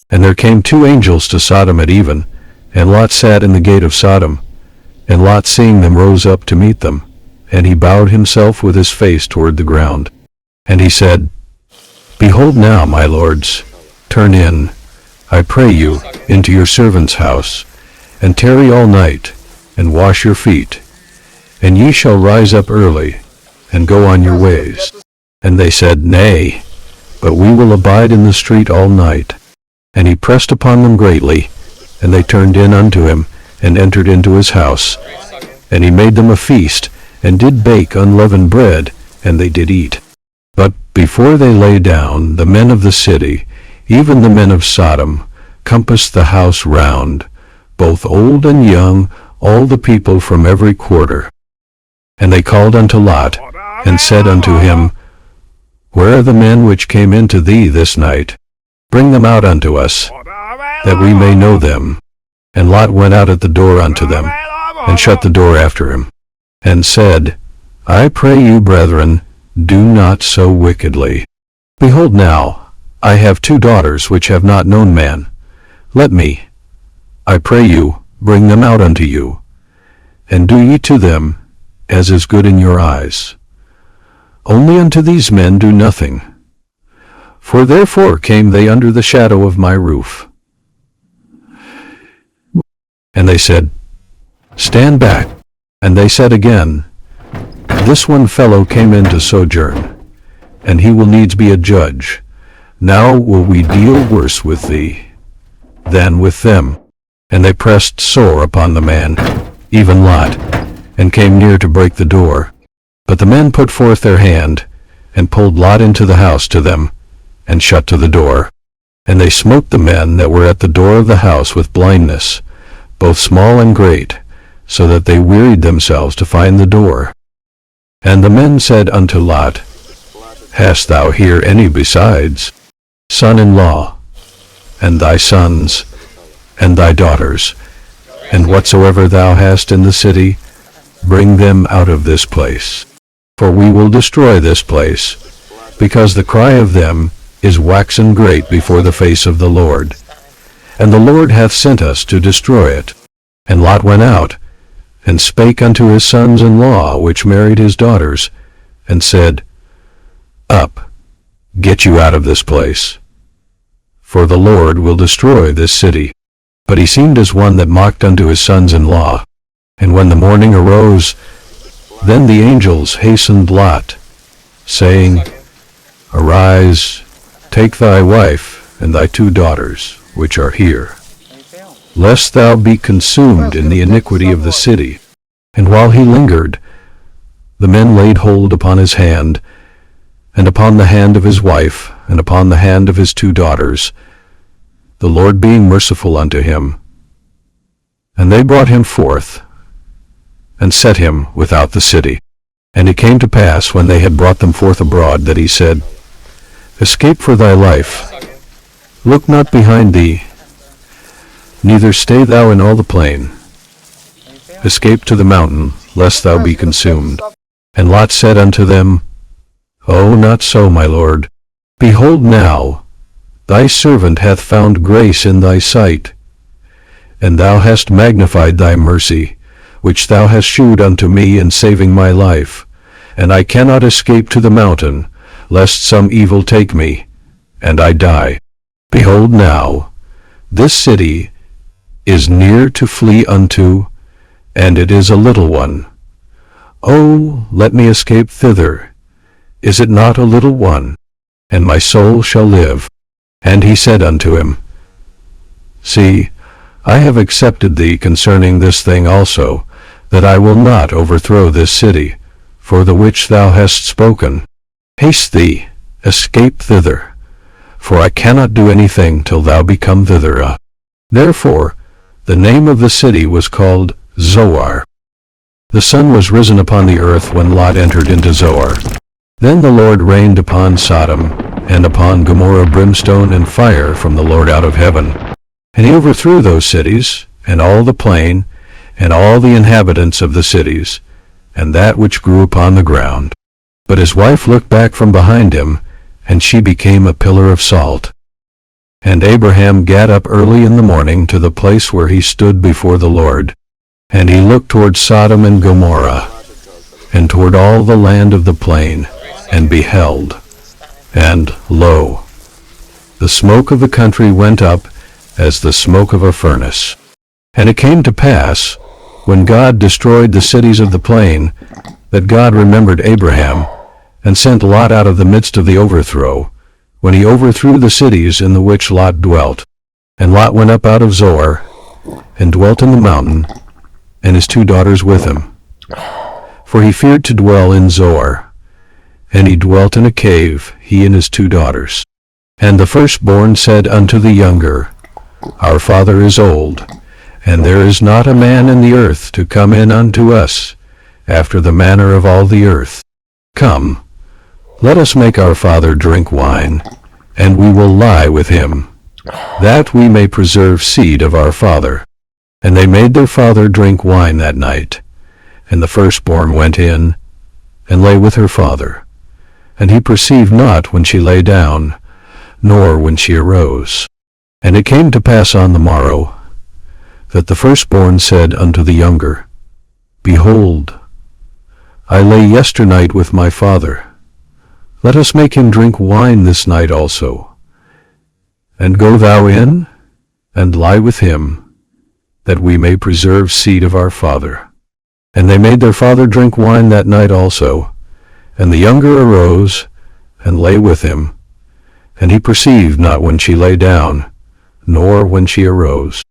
And there came two angels to Sodom at even, and Lot sat in the gate of Sodom. And Lot, seeing them, rose up to meet them, and he bowed himself with his face toward the ground. And he said, Behold now, my lords, turn in, I pray you, into your servant's house, and tarry all night, and wash your feet, and ye shall rise up early, and go on your ways. And they said, Nay, but we will abide in the street all night. And he pressed upon them greatly, and they turned in unto him, and entered into his house. And he made them a feast, and did bake unleavened bread, and they did eat. But before they lay down, the men of the city, even the men of Sodom, compassed the house round, both old and young, all the people from every quarter. And they called unto Lot, and said unto him, Where are the men which came into thee this night? Bring them out unto us, that we may know them. And Lot went out at the door unto them, and shut the door after him, and said, I pray you, brethren, do not so wickedly. Behold now, I have two daughters which have not known man. Let me, I pray you, bring them out unto you, and do ye to them as is good in your eyes. Only unto these men do nothing. For therefore came they under the shadow of my roof. And they said, Stand back. And they said again, This one fellow came in to sojourn, and he will needs be a judge. Now will we deal worse with thee than with them. And they pressed sore upon the man, even Lot, and came near to break the door. But the men put forth their hand, and pulled Lot into the house to them, and shut to the door. And they smote the men that were at the door of the house with blindness, both small and great, so that they wearied themselves to find the door. And the men said unto Lot, Hast thou here any besides, son-in-law, and thy sons, and thy daughters, and whatsoever thou hast in the city, bring them out of this place. For we will destroy this place, because the cry of them is waxen great before the face of the Lord. And the Lord hath sent us to destroy it. And Lot went out, and spake unto his sons-in-law, which married his daughters, and said, Up, get you out of this place, for the Lord will destroy this city. But he seemed as one that mocked unto his sons-in-law. And when the morning arose, then the angels hastened Lot, saying, Arise, take thy wife and thy two daughters, which are here, lest thou be consumed in the iniquity of the city. And while he lingered, the men laid hold upon his hand, and upon the hand of his wife, and upon the hand of his two daughters, the Lord being merciful unto him. And they brought him forth, and set him without the city. And it came to pass, when they had brought them forth abroad, that he said, Escape for thy life, look not behind thee, neither stay thou in all the plain. Escape to the mountain, lest thou be consumed. And Lot said unto them, O, not so, my lord. Behold now, thy servant hath found grace in thy sight, and thou hast magnified thy mercy, which thou hast shewed unto me in saving my life. And I cannot escape to the mountain, lest some evil take me, and I die. Behold now, this city is near to flee unto, and it is a little one. O, let me escape thither. Is it not a little one? And my soul shall live. And he said unto him, See, I have accepted thee concerning this thing also, that I will not overthrow this city, for the which thou hast spoken. Haste thee, escape thither, for I cannot do anything till thou be come thither. Therefore the name of the city was called Zoar. The sun was risen upon the earth when Lot entered into Zoar. Then the Lord rained upon Sodom and upon Gomorrah brimstone and fire from the Lord out of heaven. And he overthrew those cities, and all the plain, and all the inhabitants of the cities, and that which grew upon the ground. But his wife looked back from behind him, and she became a pillar of salt. And Abraham gat up early in the morning to the place where he stood before the Lord. And he looked toward Sodom and Gomorrah, and toward all the land of the plain, and beheld. And, lo, the smoke of the country went up as the smoke of a furnace. And it came to pass, when God destroyed the cities of the plain, that God remembered Abraham, and sent Lot out of the midst of the overthrow, when he overthrew the cities in the which Lot dwelt. And Lot went up out of Zoar, and dwelt in the mountain, and his 2 daughters with him. For he feared to dwell in Zoar, and he dwelt in a cave, he and his 2 daughters. And the firstborn said unto the younger, Our father is old, and there is not a man in the earth to come in unto us, after the manner of all the earth. Come, let us make our father drink wine, and we will lie with him, that we may preserve seed of our father. And they made their father drink wine that night. And the firstborn went in, and lay with her father. And he perceived not when she lay down, nor when she arose. And it came to pass on the morrow, that the firstborn said unto the younger, Behold, I lay yesternight with my father. Let us make him drink wine this night also. And go thou in, and lie with him, that we may preserve seed of our father. And they made their father drink wine that night also. And the younger arose, and lay with him. And he perceived not when she lay down, nor when she arose.